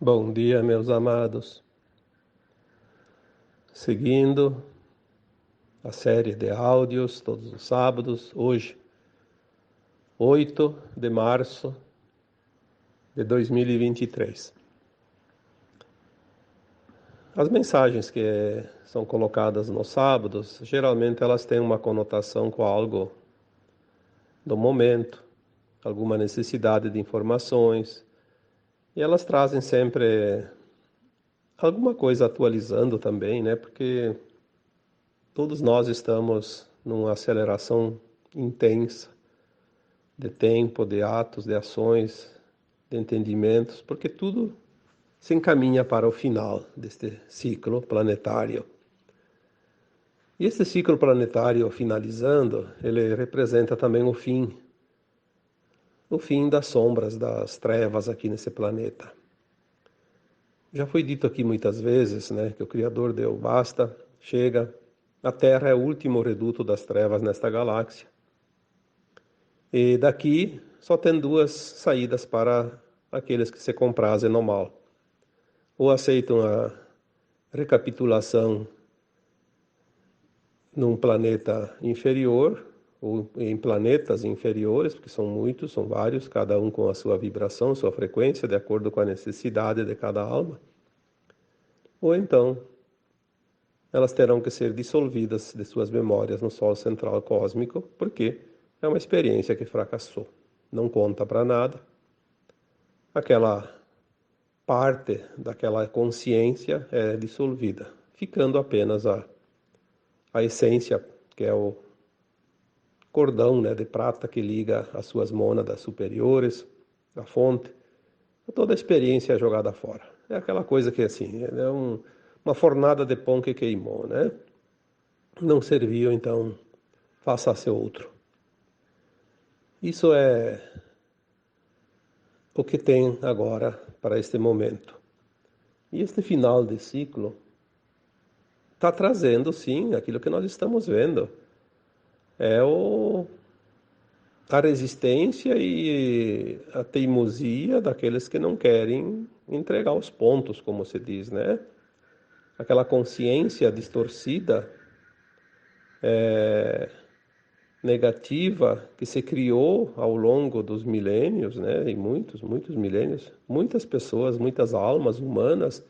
Bom dia, meus amados. Seguindo a série de áudios todos os sábados, hoje, 8 de março de 2023. As mensagens que são colocadas nos sábados, geralmente elas têm uma conotação com algo do momento, alguma necessidade de informações, e elas trazem sempre alguma coisa atualizando também, né? Porque todos nós estamos numa aceleração intensa de tempo, de atos, de ações, de entendimentos, porque tudo se encaminha para o final deste ciclo planetário. E esse ciclo planetário finalizando, ele representa também o fim das sombras, das trevas aqui nesse planeta. Já foi dito aqui muitas vezes, né, que o Criador deu basta, chega, a Terra é o último reduto das trevas nesta galáxia. E daqui só tem duas saídas para aqueles que se comprazem no mal. Ou aceitam a recapitulação num planeta inferior, ou em planetas inferiores, porque são muitos, são vários, cada um com a sua vibração, sua frequência, de acordo com a necessidade de cada alma. Ou então, elas terão que ser dissolvidas de suas memórias no Sol Central Cósmico, porque é uma experiência que fracassou. Não conta para nada. Aquela parte daquela consciência é dissolvida, ficando apenas a essência, que é o cordão, né, de prata que liga as suas mônadas superiores, a fonte. Toda a experiência é jogada fora. É aquela coisa que, assim, é uma fornada de pão que queimou, né? Não serviu, então faça-se outro. Isso é o que tem agora para este momento. E este final de ciclo está trazendo, sim, aquilo que nós estamos vendo. É a resistência e a teimosia daqueles que não querem entregar os pontos, como se diz, né? Aquela consciência distorcida, negativa, que se criou ao longo dos milênios, né? E muitos milênios, muitas pessoas, muitas almas humanas,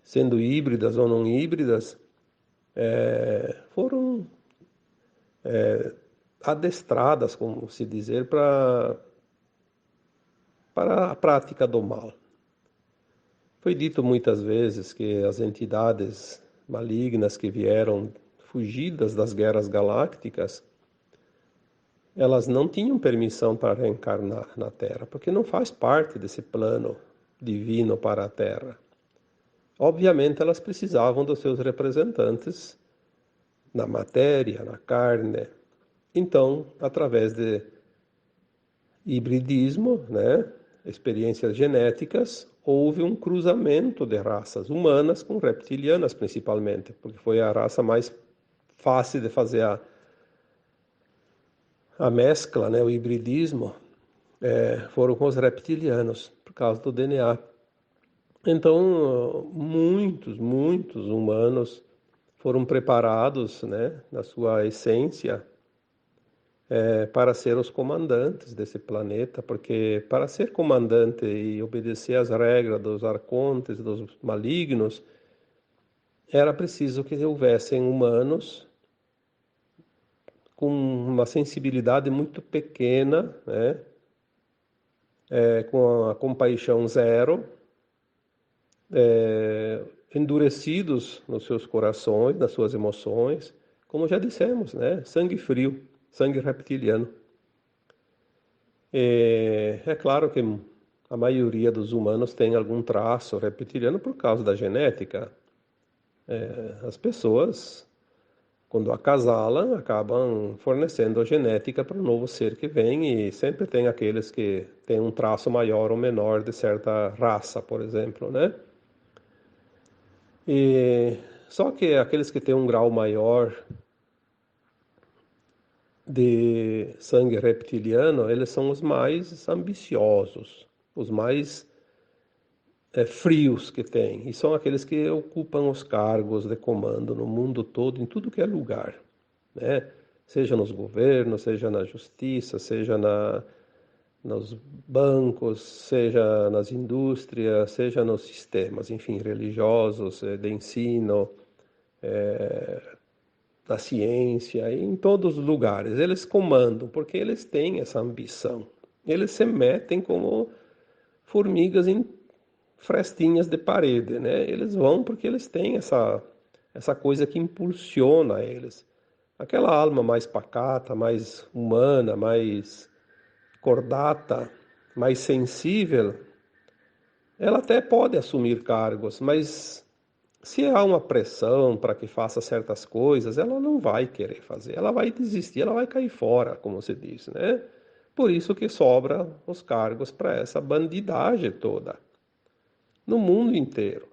sendo híbridas ou não híbridas, foram adestradas, como se dizer, para a prática do mal. Foi dito muitas vezes que as entidades malignas que vieram fugidas das guerras galácticas, elas não tinham permissão para reencarnar na Terra, porque não faz parte desse plano divino para a Terra. Obviamente, elas precisavam dos seus representantes na matéria, na carne. Então, através de hibridismo, né, experiências genéticas, houve um cruzamento de raças humanas com reptilianas, principalmente, porque foi a raça mais fácil de fazer a mescla, né, o hibridismo, foram com os reptilianos, por causa do DNA. Então, muitos humanos foram preparados, né, na sua essência, para ser os comandantes desse planeta, porque para ser comandante e obedecer às regras dos arcontes, dos malignos, era preciso que houvessem humanos com uma sensibilidade muito pequena, né? Com a compaixão zero, endurecidos nos seus corações, nas suas emoções, como já dissemos, né? Sangue frio, sangue reptiliano. É claro que a maioria dos humanos tem algum traço reptiliano por causa da genética. As pessoas, quando acasalam, acabam fornecendo a genética para o novo ser que vem, e sempre tem aqueles que têm um traço maior ou menor de certa raça, por exemplo, né? E só que aqueles que têm um grau maior de sangue reptiliano, eles são os mais ambiciosos, os mais frios que tem, e são aqueles que ocupam os cargos de comando no mundo todo, em tudo que é lugar, né? Seja nos governos, seja na justiça, seja nos bancos, seja nas indústrias, seja nos sistemas, enfim, religiosos, de ensino, da ciência, em todos os lugares. Eles comandam, porque eles têm essa ambição. Eles se metem como formigas em frestinhas de parede, né? Eles vão porque eles têm essa coisa que impulsiona eles. Aquela alma mais pacata, mais humana, mais cordata, mais sensível, ela até pode assumir cargos, mas se há uma pressão para que faça certas coisas, ela não vai querer fazer, ela vai desistir, ela vai cair fora, como se diz, né? Por isso que sobra os cargos para essa bandidagem toda, no mundo inteiro.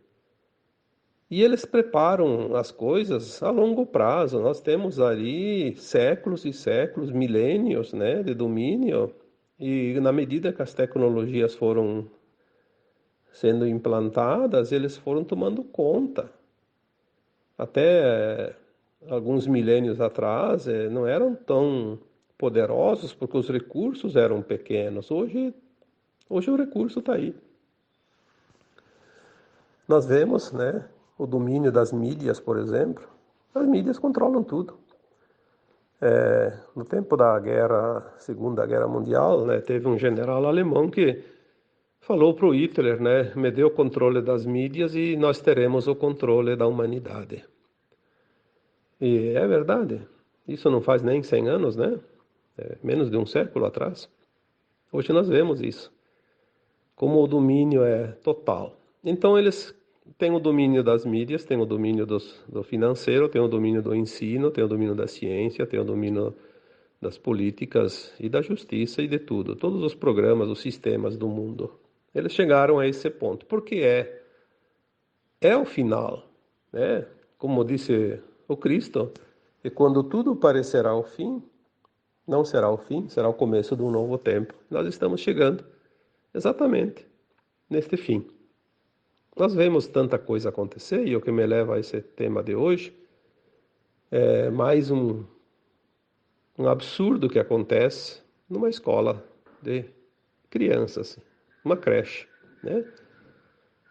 E eles preparam as coisas a longo prazo. Nós temos ali séculos e séculos, milênios, né, de domínio. E na medida que as tecnologias foram sendo implantadas, eles foram tomando conta. Até alguns milênios atrás, não eram tão poderosos porque os recursos eram pequenos. Hoje o recurso está aí. Nós vemos, né, o domínio das mídias, por exemplo. As mídias controlam tudo. No tempo da Segunda Guerra Mundial, né, teve um general alemão que falou para o Hitler, né, me dê o controle das mídias e nós teremos o controle da humanidade. E é verdade. Isso não faz nem 100 anos, né? Menos de um século atrás. Hoje nós vemos isso. Como o domínio é total. Então eles têm o domínio das mídias, têm o domínio do financeiro, têm o domínio do ensino, têm o domínio da ciência, têm o domínio das políticas e da justiça e de tudo. Todos os programas, os sistemas do mundo. Eles chegaram a esse ponto. Porque é o final, né? Como disse o Cristo, e quando tudo parecerá o fim, não será o fim, será o começo de um novo tempo. Nós estamos chegando exatamente neste fim. Nós vemos tanta coisa acontecer, e o que me leva a esse tema de hoje é mais um absurdo que acontece numa escola de crianças, uma creche, né?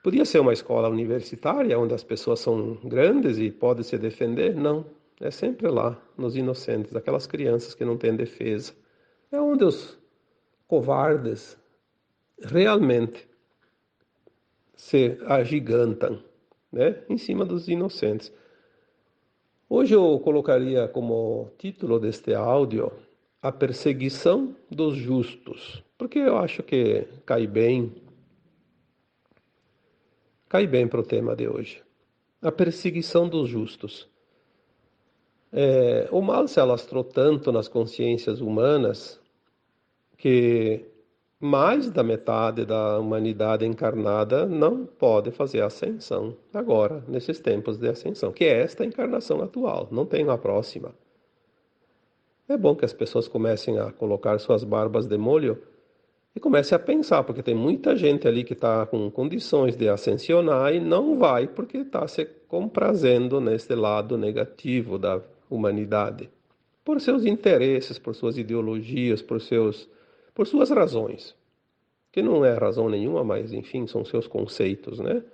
Podia ser uma escola universitária, onde as pessoas são grandes e podem se defender? Não. É sempre lá, nos inocentes, aquelas crianças que não têm defesa. É onde os covardes realmente se agigantam, né? Em cima dos inocentes. Hoje eu colocaria como título deste áudio a perseguição dos justos, porque eu acho que cai bem para o tema de hoje. A perseguição dos justos. O mal se alastrou tanto nas consciências humanas que mais da metade da humanidade encarnada não pode fazer a ascensão agora, nesses tempos de ascensão, que é esta encarnação atual, não tem a próxima. É bom que as pessoas comecem a colocar suas barbas de molho e comecem a pensar, porque tem muita gente ali que está com condições de ascensionar e não vai porque está se comprazendo nesse lado negativo da humanidade, por seus interesses, por suas ideologias, por suas razões, que não é razão nenhuma, mas enfim, são seus conceitos, né?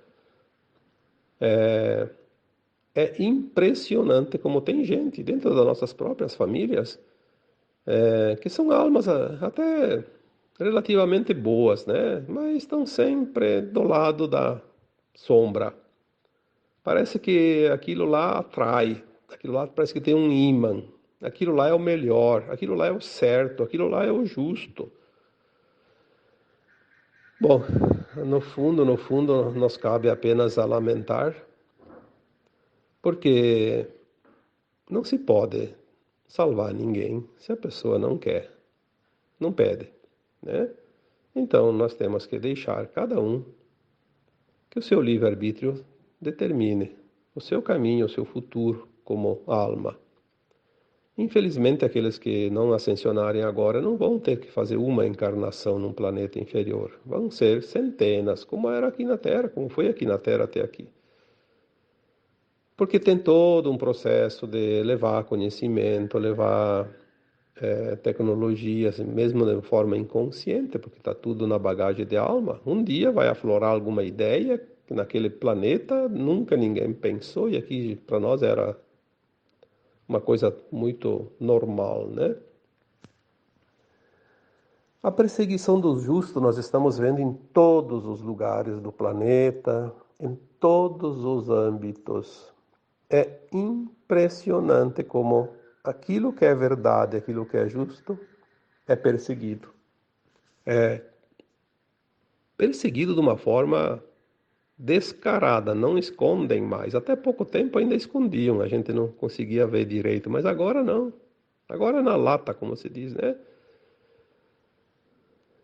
É impressionante como tem gente dentro das nossas próprias famílias que são almas até relativamente boas, né? Mas estão sempre do lado da sombra. Parece que aquilo lá atrai, aquilo lá parece que tem um ímã, aquilo lá é o melhor, aquilo lá é o certo, aquilo lá é o justo. Bom, no fundo, nos cabe apenas a lamentar, porque não se pode salvar ninguém se a pessoa não quer, não pede, né? Então, nós temos que deixar cada um que o seu livre-arbítrio determine o seu caminho, o seu futuro como alma. Infelizmente, aqueles que não ascensionarem agora não vão ter que fazer uma encarnação num planeta inferior. Vão ser centenas, como era aqui na Terra, como foi aqui na Terra até aqui. Porque tem todo um processo de levar conhecimento, levar tecnologia, assim, mesmo de forma inconsciente, porque está tudo na bagagem de alma. Um dia vai aflorar alguma ideia que naquele planeta nunca ninguém pensou, e aqui para nós era uma coisa muito normal, né? A perseguição dos justos nós estamos vendo em todos os lugares do planeta, em todos os âmbitos. É impressionante como aquilo que é verdade, aquilo que é justo, é perseguido. É perseguido de uma forma descarada, não escondem mais. Até pouco tempo ainda escondiam, a gente não conseguia ver direito, mas agora não. Agora é na lata, como se diz, né?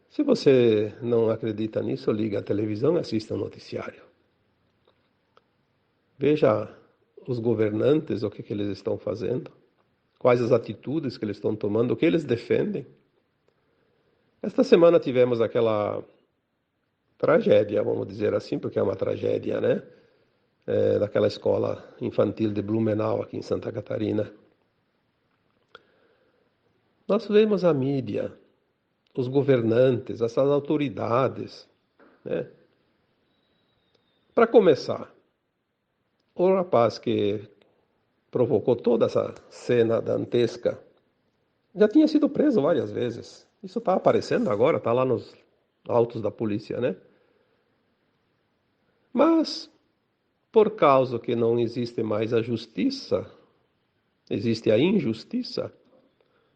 Se você não acredita nisso, liga a televisão e assista o noticiário. Veja os governantes, o que eles estão fazendo, quais as atitudes que eles estão tomando, o que eles defendem. Esta semana tivemos aquela tragédia, vamos dizer assim, porque é uma tragédia, né? Daquela escola infantil de Blumenau, aqui em Santa Catarina. Nós vemos a mídia, os governantes, essas autoridades, né? Para começar, o rapaz que provocou toda essa cena dantesca já tinha sido preso várias vezes. Isso está aparecendo agora, está lá nos autos da polícia, né? Mas, por causa que não existe mais a justiça, existe a injustiça,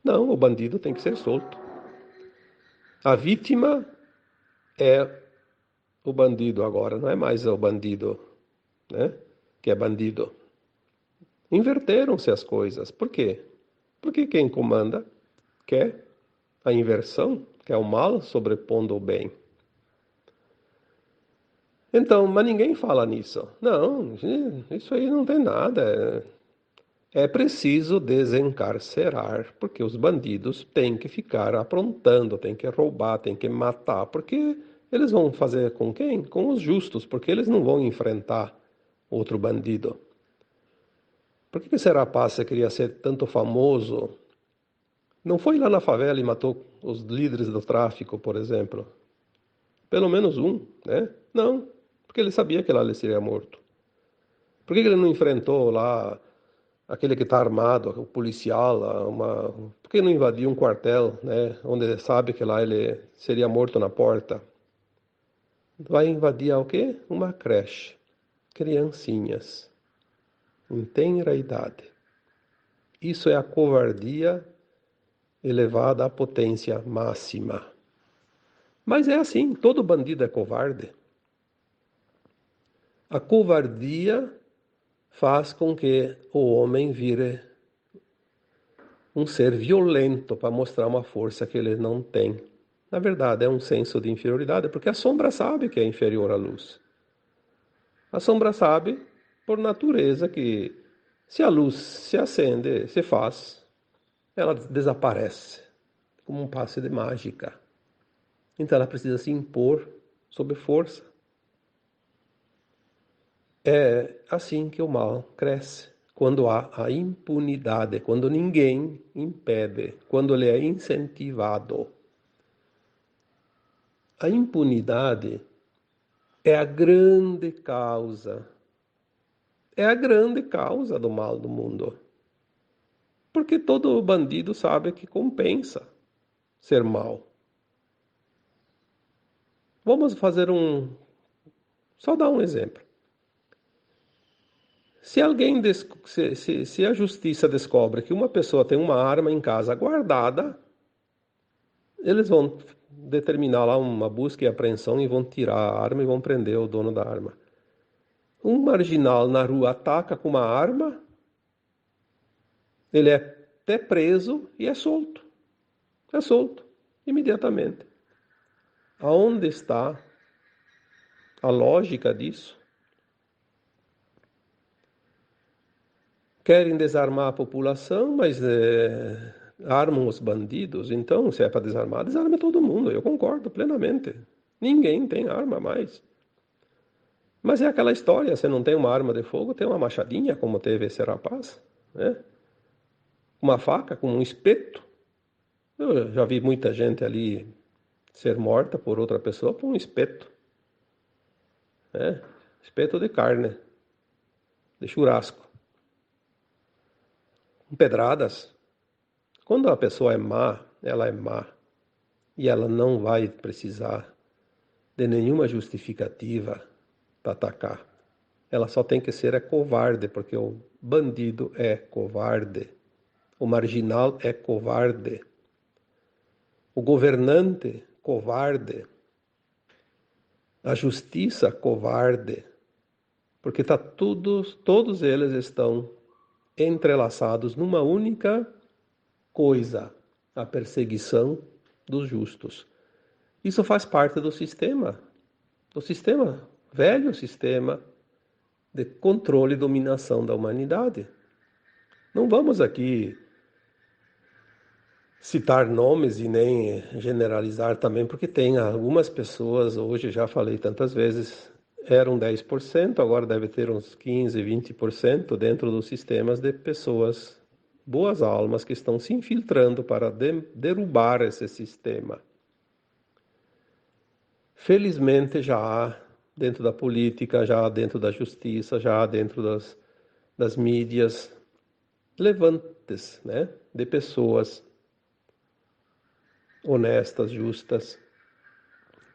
não, o bandido tem que ser solto. A vítima é o bandido agora, não é mais o bandido, né? Que é bandido. Inverteram-se as coisas. Por quê? Porque quem comanda quer a inversão, quer o mal sobrepondo o bem. Então, mas ninguém fala nisso. Não, isso aí não tem nada. É preciso desencarcerar, porque os bandidos têm que ficar aprontando, têm que roubar, têm que matar, porque eles vão fazer com quem? Com os justos, porque eles não vão enfrentar outro bandido. Por que esse rapaz queria ser tanto famoso? Não foi lá na favela e matou os líderes do tráfico, por exemplo? Pelo menos um, né? Não, porque ele sabia que lá ele seria morto. Por que ele não enfrentou lá aquele que está armado, o policial, por que não invadiu um quartel, né? Onde ele sabe que lá ele seria morto na porta? Vai invadir o quê? Uma creche. Criancinhas, em tenra idade. Isso é a covardia elevada à potência máxima. Mas é assim, todo bandido é covarde. A covardia faz com que o homem vire um ser violento para mostrar uma força que ele não tem. Na verdade, é um senso de inferioridade, porque a sombra sabe que é inferior à luz. A sombra sabe, por natureza, que se a luz se acende, se faz, ela desaparece, como um passe de mágica. Então ela precisa se impor sob força. É assim que o mal cresce, quando há a impunidade, quando ninguém impede, quando ele é incentivado. A impunidade é a grande causa do mal do mundo. Porque todo bandido sabe que compensa ser mal. Vamos fazer só dar um exemplo. Se alguém, se a justiça descobre que uma pessoa tem uma arma em casa guardada, eles vão determinar lá uma busca e apreensão e vão tirar a arma e vão prender o dono da arma. Um marginal na rua ataca com uma arma, ele é até preso e é solto. É solto, imediatamente. Aonde está a lógica disso? Querem desarmar a população, mas armam os bandidos. Então, se é para desarmar, desarme todo mundo. Eu concordo plenamente. Ninguém tem arma mais. Mas é aquela história, você não tem uma arma de fogo, tem uma machadinha, como teve esse rapaz, né? Uma faca com um espeto. Eu já vi muita gente ali ser morta por outra pessoa por um espeto, né? Espeto de carne, de churrasco, com pedradas. Quando a pessoa é má, ela é má e ela não vai precisar de nenhuma justificativa para atacar. Ela só tem que ser covarde, porque o bandido é covarde, o marginal é covarde, o governante covarde, a justiça covarde, porque todos eles estão entrelaçados numa única coisa, a perseguição dos justos. Isso faz parte do sistema, velho sistema de controle e dominação da humanidade. Não vamos aqui citar nomes e nem generalizar também, porque tem algumas pessoas, hoje já falei tantas vezes, eram 10%, agora deve ter uns 15, 20% dentro dos sistemas de pessoas, boas almas, que estão se infiltrando para derrubar esse sistema. Felizmente já há dentro da política, já há dentro da justiça, já há dentro das mídias, levantes, né, de pessoas honestas, justas,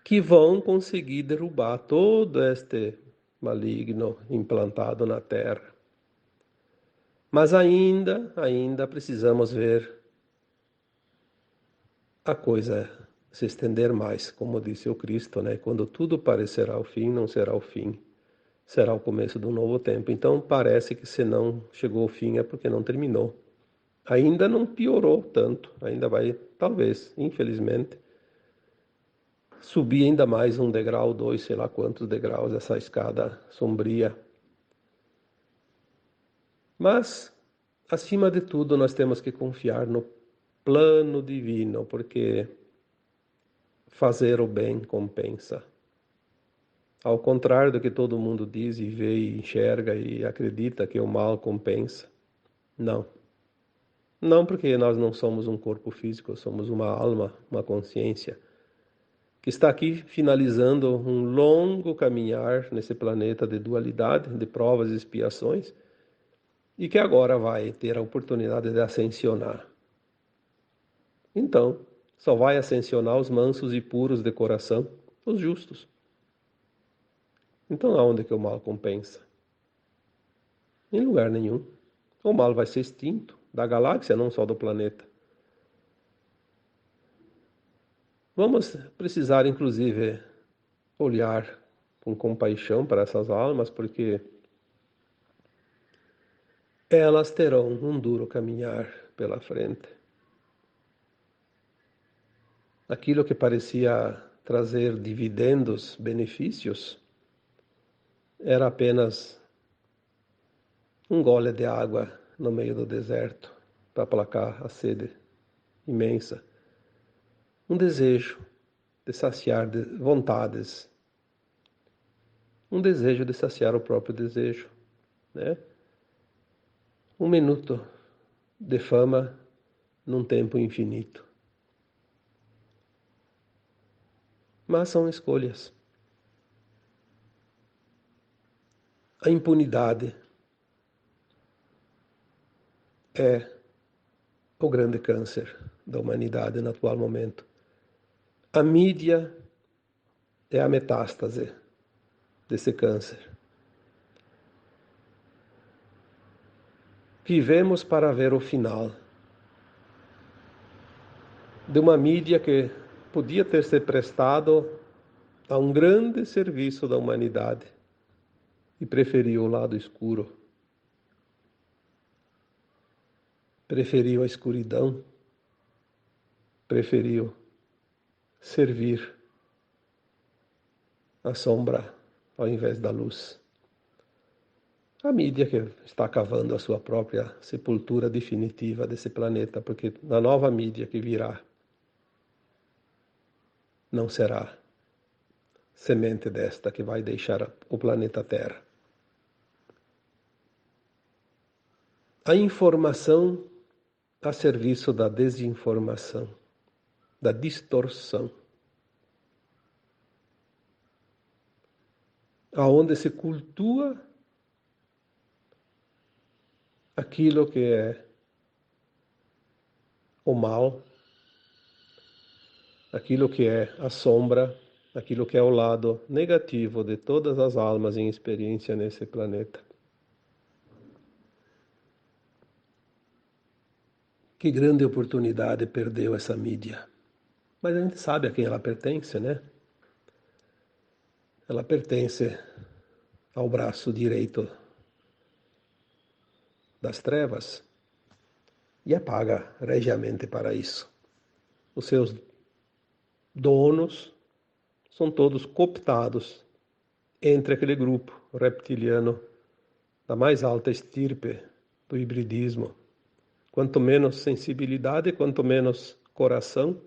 que vão conseguir derrubar todo este maligno implantado na Terra. Mas ainda precisamos ver a coisa se estender mais, como disse o Cristo, né? Quando tudo parecerá o fim, não será o fim, será o começo de um novo tempo. Então parece que se não chegou ao fim é porque não terminou. Ainda não piorou tanto, ainda vai, talvez, infelizmente, subir ainda mais um degrau, dois, sei lá quantos degraus, essa escada sombria. Mas, acima de tudo, nós temos que confiar no plano divino, porque fazer o bem compensa. Ao contrário do que todo mundo diz e vê e enxerga e acredita que o mal compensa. Não. Não, porque nós não somos um corpo físico, somos uma alma, uma consciência, que está aqui finalizando um longo caminhar nesse planeta de dualidade, de provas e expiações, e que agora vai ter a oportunidade de ascensionar. Então, só vai ascensionar os mansos e puros de coração, os justos. Então, aonde que o mal compensa? Em lugar nenhum. O mal vai ser extinto da galáxia, não só do planeta. Vamos precisar, inclusive, olhar com compaixão para essas almas, porque elas terão um duro caminhar pela frente. Aquilo que parecia trazer dividendos, benefícios, era apenas um gole de água no meio do deserto para aplacar a sede imensa. Um desejo de saciar vontades, um desejo de saciar o próprio desejo, né? Um minuto de fama num tempo infinito. Mas são escolhas. A impunidade é o grande câncer da humanidade no atual momento. A mídia é a metástase desse câncer. Vivemos para ver o final de uma mídia que podia ter se prestado a um grande serviço da humanidade e preferiu o lado escuro, preferiu a escuridão, preferiu servir a sombra ao invés da luz. A mídia que está cavando a sua própria sepultura definitiva desse planeta, porque na nova mídia que virá não será semente desta que vai deixar o planeta Terra. A informação a serviço da desinformação, da distorção, aonde se cultua aquilo que é o mal, aquilo que é a sombra, aquilo que é o lado negativo de todas as almas em experiência nesse planeta. Que grande oportunidade perdeu essa mídia. Mas a gente sabe a quem ela pertence, né? Ela pertence ao braço direito das trevas e é paga regiamente para isso. Os seus donos são todos cooptados entre aquele grupo reptiliano da mais alta estirpe do hibridismo. Quanto menos sensibilidade, quanto menos coração,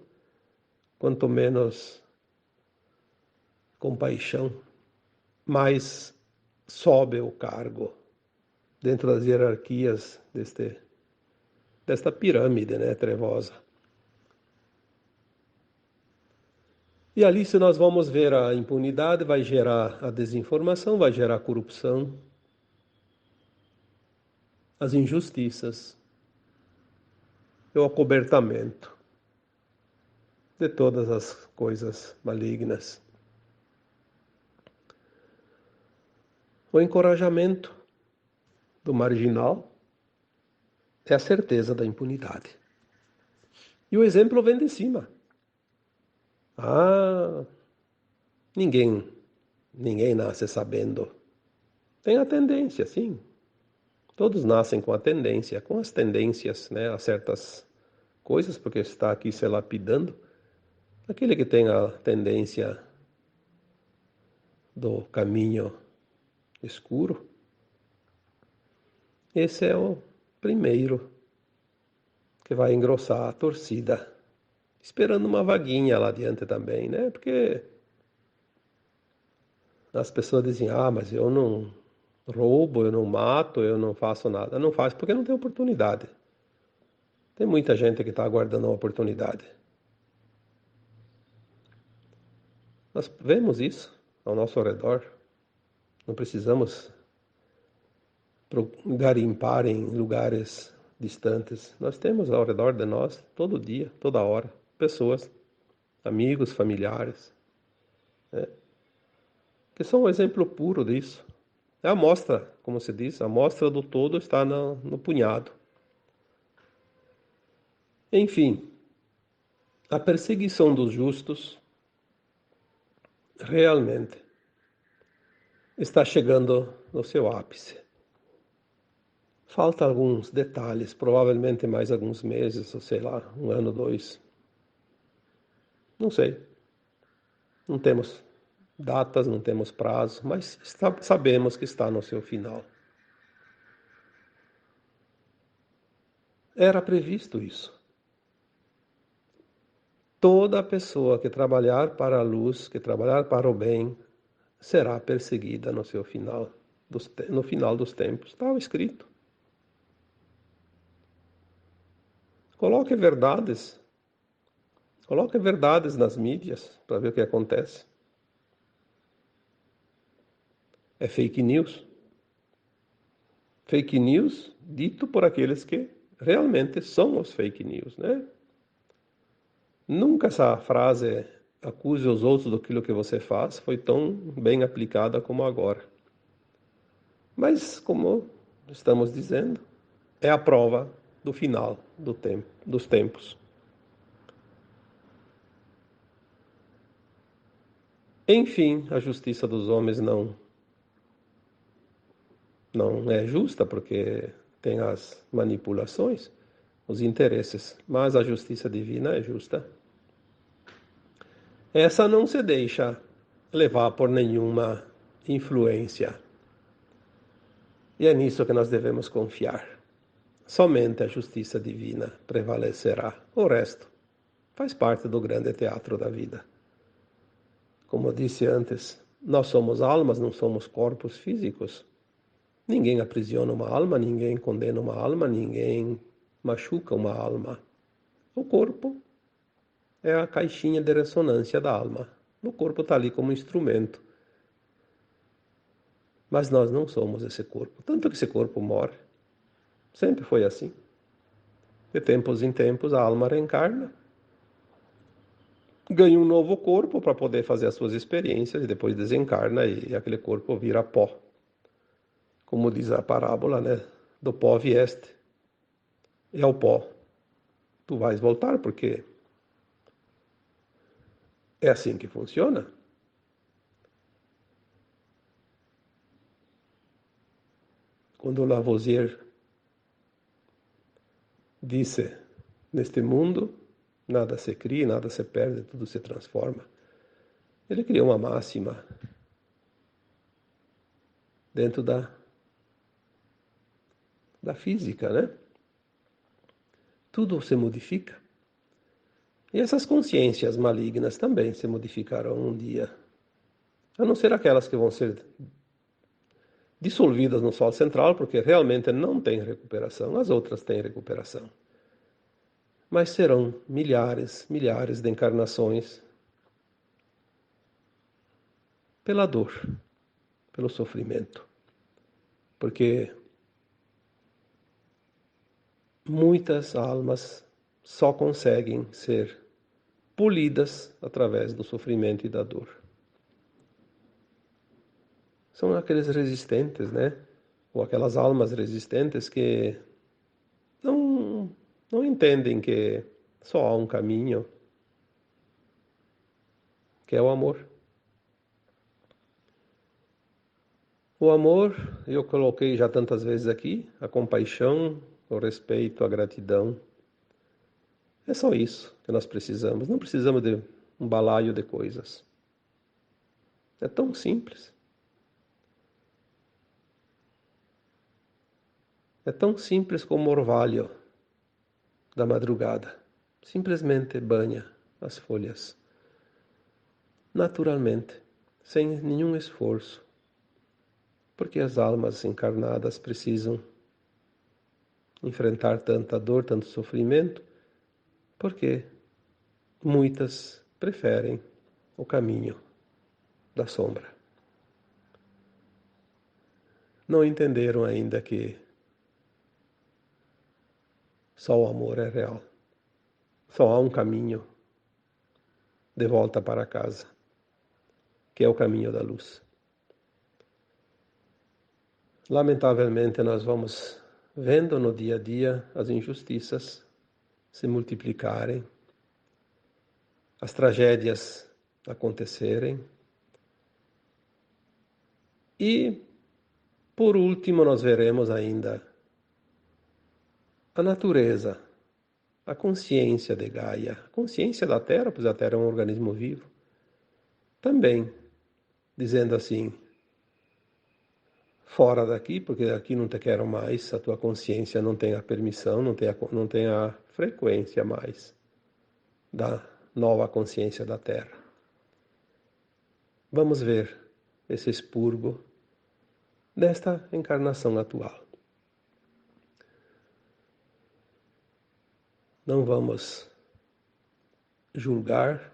quanto menos compaixão, mais sobe o cargo dentro das hierarquias desta pirâmide, né, trevosa. E ali, se nós vamos ver a impunidade, vai gerar a desinformação, vai gerar a corrupção, as injustiças, o acobertamento de todas as coisas malignas. O encorajamento do marginal é a certeza da impunidade. E o exemplo vem de cima. Ninguém nasce sabendo. Tem a tendência, sim. Todos nascem com a tendência, com as tendências, né, a certas coisas, porque está aqui se lapidando. Aquele que tem a tendência do caminho escuro, esse é o primeiro que vai engrossar a torcida, esperando uma vaguinha lá adiante também, né? Porque as pessoas dizem, mas eu não roubo, eu não mato, eu não faço nada. Não faz porque não tem oportunidade. Tem muita gente que está aguardando uma oportunidade. Nós vemos isso ao nosso redor. Não precisamos garimpar em lugares distantes. Nós temos ao redor de nós, todo dia, toda hora, pessoas, amigos, familiares, né, que são um exemplo puro disso. É a amostra, como se diz, a amostra do todo está no punhado. Enfim, a perseguição dos justos realmente está chegando no seu ápice. Falta alguns detalhes, provavelmente mais alguns meses, ou sei lá, 1 ano, 2. Não sei. Não temos datas, não temos prazo, mas sabemos que está no seu final. Era previsto isso. Toda pessoa que trabalhar para a luz, que trabalhar para o bem, será perseguida no seu final, no final dos tempos. Estava escrito. Coloque verdades nas mídias para ver o que acontece. É fake news. Fake news dito por aqueles que realmente são os fake news, né? Nunca essa frase acuse os outros daquilo que você faz foi tão bem aplicada como agora. Mas, como estamos dizendo, é a prova do final dos tempos. Enfim, a justiça dos homens não é justa, porque tem as manipulações, os interesses, mas a justiça divina é justa. Essa não se deixa levar por nenhuma influência E é nisso que nós devemos confiar. Somente a justiça divina prevalecerá. O resto faz parte do grande teatro da vida. Como eu disse antes, nós somos almas, não somos corpos físicos. Ninguém aprisiona uma alma, ninguém condena uma alma, ninguém machuca uma alma. O corpo é a caixinha de ressonância da alma. O corpo está ali como instrumento. Mas nós não somos esse corpo. Tanto que esse corpo morre. Sempre foi assim. De tempos em tempos a alma reencarna, ganha um novo corpo para poder fazer as suas experiências e depois desencarna e aquele corpo vira pó. Como diz a parábola, né? Do pó vieste. E ao pó tu vais voltar, porque é assim que funciona. Quando Lavoisier disse, neste mundo, nada se cria, nada se perde, tudo se transforma. Ele criou uma máxima dentro da física, né? Tudo se modifica. E essas consciências malignas também se modificarão um dia. A não ser aquelas que vão ser dissolvidas no Sol central, porque realmente não tem recuperação. As outras têm recuperação. Mas serão milhares, milhares de encarnações pela dor, pelo sofrimento. Porque muitas almas só conseguem ser polidas através do sofrimento e da dor. São aqueles resistentes, né? Ou aquelas almas resistentes que não entendem que só há um caminho, que é o amor. O amor, eu coloquei já tantas vezes aqui, a compaixão, o respeito, a gratidão. É só isso que nós precisamos. Não precisamos de um balaio de coisas. É tão simples. É tão simples como o orvalho da madrugada. Simplesmente banha as folhas. Naturalmente, sem nenhum esforço. Porque as almas encarnadas precisam enfrentar tanta dor, tanto sofrimento, porque muitas preferem o caminho da sombra. Não entenderam ainda que só o amor é real. Só há um caminho de volta para casa, que é o caminho da luz. Lamentavelmente, nós vamos vendo no dia a dia as injustiças se multiplicarem, as tragédias acontecerem. E, por último, nós veremos ainda a natureza, a consciência de Gaia, a consciência da Terra, pois a Terra é um organismo vivo, também dizendo assim: fora daqui, porque aqui não te quero mais, a tua consciência não tem a permissão, não tem a frequência mais da nova consciência da Terra. Vamos ver esse expurgo desta encarnação atual. Não vamos julgar,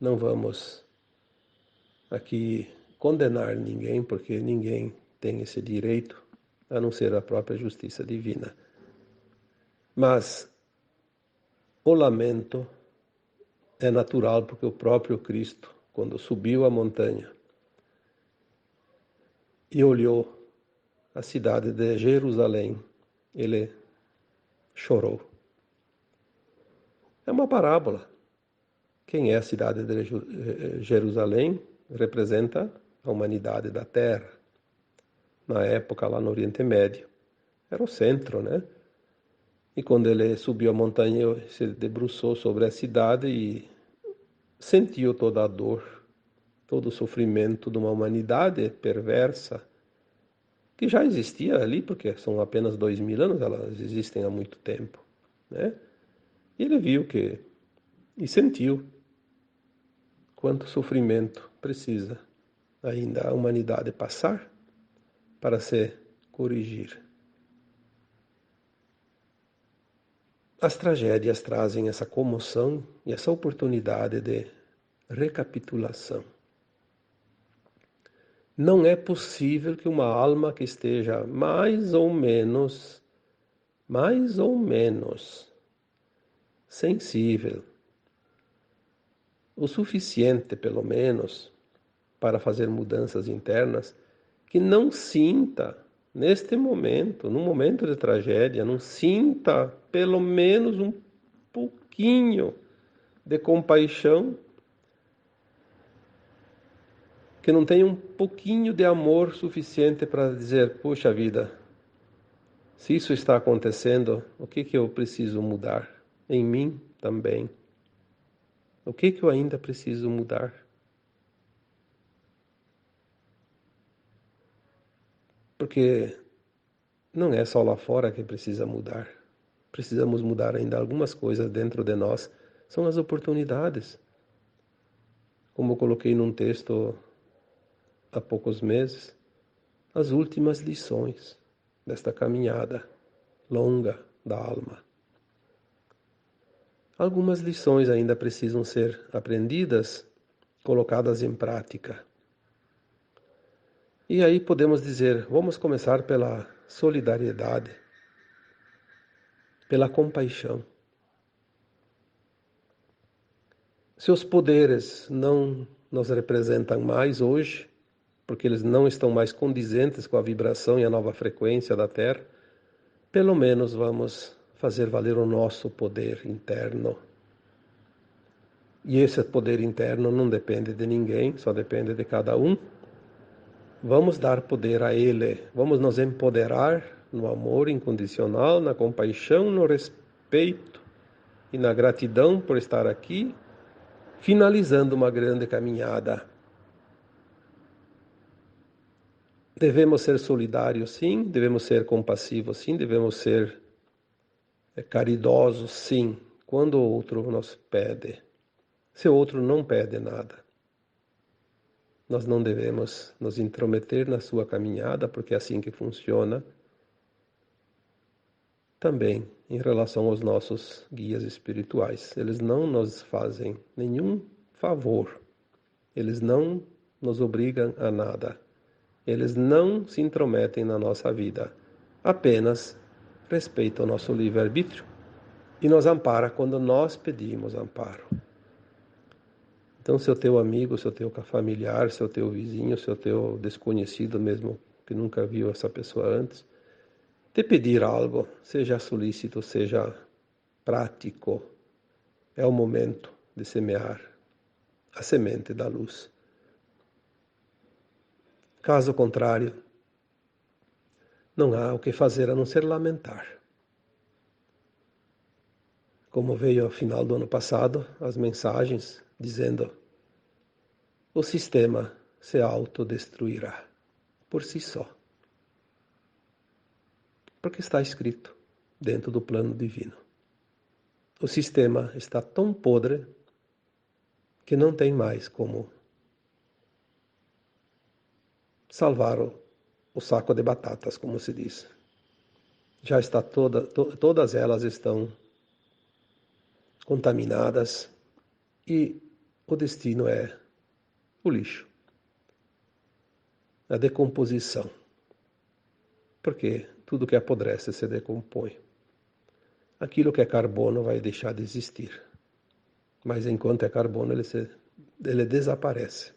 não vamos aqui condenar ninguém, porque ninguém tem esse direito, a não ser a própria justiça divina. Mas o lamento é natural, porque o próprio Cristo, quando subiu a montanha e olhou a cidade de Jerusalém, ele chorou. É uma parábola. Quem é a cidade de Jerusalém? Representa a humanidade da Terra. Na época, lá no Oriente Médio, era o centro, né? E quando ele subiu a montanha, ele se debruçou sobre a cidade e sentiu toda a dor, todo o sofrimento de uma humanidade perversa, que já existia ali, porque são apenas 2000 anos, elas existem há muito tempo, né? E ele viu que, e sentiu quanto sofrimento precisa ainda a humanidade passar para se corrigir. As tragédias trazem essa comoção e essa oportunidade de recapitulação. Não é possível que uma alma que esteja mais ou menos sensível, o suficiente pelo menos para fazer mudanças internas, que não sinta neste momento, num momento de tragédia, não sinta pelo menos um pouquinho de compaixão, que não tenha um pouquinho de amor suficiente para dizer, puxa vida, se isso está acontecendo, o que eu preciso mudar? Em mim também. O que eu ainda preciso mudar? Porque não é só lá fora que precisa mudar. Precisamos mudar ainda algumas coisas dentro de nós. São as oportunidades. Como eu coloquei num texto há poucos meses, as últimas lições desta caminhada longa da alma. Algumas lições ainda precisam ser aprendidas, colocadas em prática. E aí podemos dizer, vamos começar pela solidariedade, pela compaixão. Se os poderes não nos representam mais hoje, porque eles não estão mais condizentes com a vibração e a nova frequência da Terra, pelo menos vamos fazer valer o nosso poder interno. E esse poder interno não depende de ninguém, só depende de cada um. Vamos dar poder a ele, vamos nos empoderar no amor incondicional, na compaixão, no respeito e na gratidão por estar aqui, finalizando uma grande caminhada. Devemos ser solidários, sim, devemos ser compassivos, sim, devemos ser caridosos, sim, quando o outro nos pede. Se o outro não pede nada, nós não devemos nos intrometer na sua caminhada, porque é assim que funciona. Também em relação aos nossos guias espirituais, eles não nos fazem nenhum favor, eles não nos obrigam a nada, eles não se intrometem na nossa vida, apenas respeitam o nosso livre-arbítrio e nos ampara quando nós pedimos amparo. Então, se o teu amigo, se o teu familiar, se o teu vizinho, se o teu desconhecido mesmo, que nunca viu essa pessoa antes, te pedir algo, seja solícito, seja prático, é o momento de semear a semente da luz. Caso contrário, não há o que fazer a não ser lamentar. Como veio ao final do ano passado, as mensagens dizendo: o sistema se autodestruirá por si só. Porque está escrito dentro do plano divino. O sistema está tão podre que não tem mais como salvar o saco de batatas, como se diz. Já está todas elas estão contaminadas e o destino é o lixo, a decomposição. Porque tudo que apodrece se decompõe. Aquilo que é carbono vai deixar de existir. Mas enquanto é carbono, ele desaparece.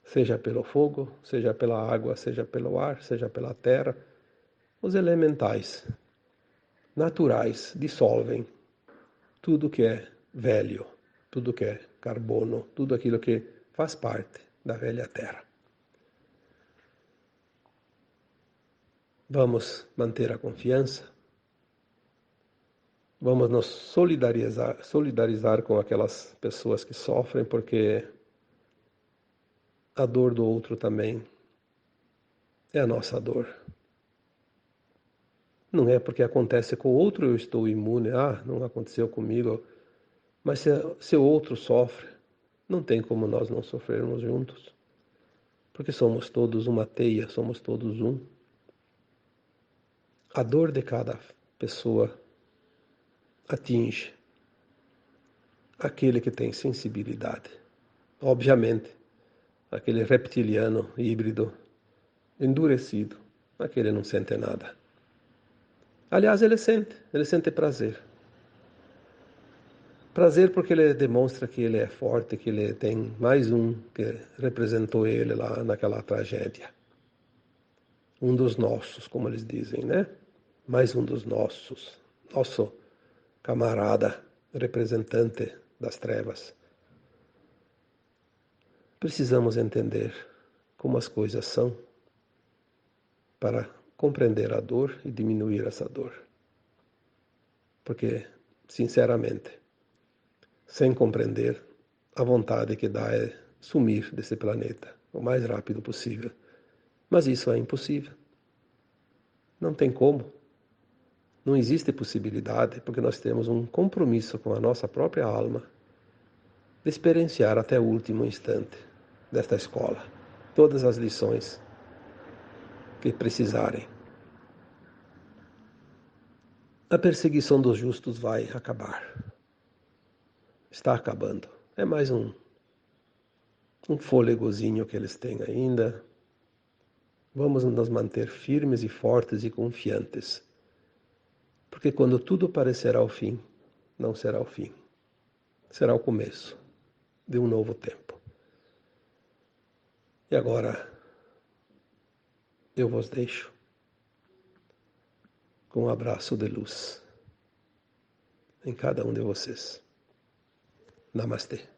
Seja pelo fogo, seja pela água, seja pelo ar, seja pela terra. Os elementais naturais dissolvem tudo que é velho, tudo que é carbono, tudo aquilo que faz parte da velha terra. Vamos manter a confiança, vamos nos solidarizar com aquelas pessoas que sofrem, porque a dor do outro também é a nossa dor. Não é porque acontece com o outro eu estou imune, não aconteceu comigo. Mas se o outro sofre, não tem como nós não sofrermos juntos. Porque somos todos uma teia, somos todos um. A dor de cada pessoa atinge aquele que tem sensibilidade. Obviamente, aquele reptiliano híbrido, endurecido, aquele não sente nada. Aliás, ele sente prazer. Prazer porque ele demonstra que ele é forte, que ele tem mais um que representou ele lá naquela tragédia. Um dos nossos, como eles dizem, né? Mais um dos nossos, nosso camarada, representante das trevas. Precisamos entender como as coisas são para compreender a dor e diminuir essa dor. Porque, sinceramente, sem compreender, a vontade que dá é sumir desse planeta o mais rápido possível. Mas isso é impossível. Não tem como. Não existe possibilidade, porque nós temos um compromisso com a nossa própria alma de experienciar até o último instante desta escola todas as lições que precisarem. A perseguição dos justos vai acabar. Está acabando. É mais um fôlegozinho que eles têm ainda. Vamos nos manter firmes e fortes e confiantes. Porque quando tudo parecerá o fim, não será o fim. Será o começo de um novo tempo. E agora eu vos deixo com um abraço de luz em cada um de vocês. Namastê.